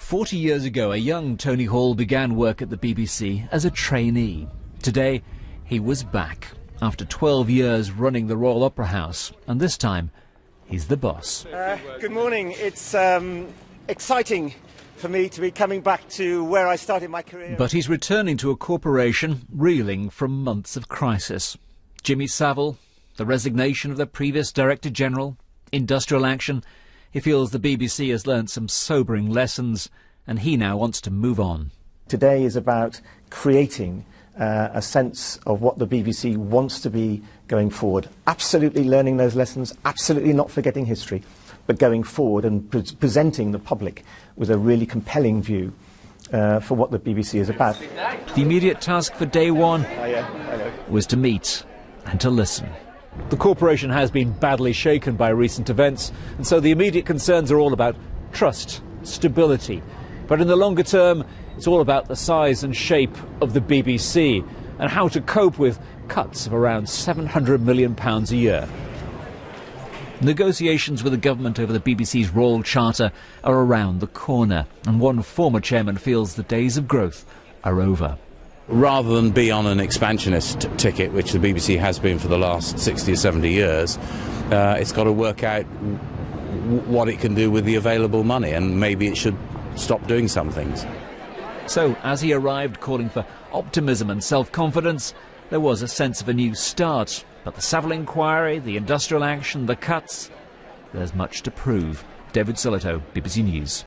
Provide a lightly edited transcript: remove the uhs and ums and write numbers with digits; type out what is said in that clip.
40 years ago, a young Tony Hall began work at the BBC as a trainee. Today, he was back after 12 years running the Royal Opera House, and this time, he's the boss. Good morning. It's exciting for me to be coming back to where I started my career. But he's returning to a corporation reeling from months of crisis. Jimmy Savile, the resignation of the previous Director General, industrial action. He feels the BBC has learnt some sobering lessons, and he now wants to move on. Today is about creating a sense of what the BBC wants to be going forward. Absolutely learning those lessons, absolutely not forgetting history, but going forward and presenting the public with a really compelling view for what the BBC is about. The immediate task for day one was to meet and to listen. The corporation has been badly shaken by recent events, and so the immediate concerns are all about trust, stability. But in the longer term, it's all about the size and shape of the BBC and how to cope with cuts of around £700 million a year. Negotiations with the government over the BBC's Royal Charter are around the corner, and one former chairman feels the days of growth are over. Rather than be on an expansionist ticket, which the BBC has been for the last 60 or 70 years, it's got to work out what it can do with the available money, and maybe it should stop doing some things. So, as he arrived calling for optimism and self-confidence, there was a sense of a new start. But the Savile inquiry, the industrial action, the cuts, there's much to prove. David Sillito, BBC News.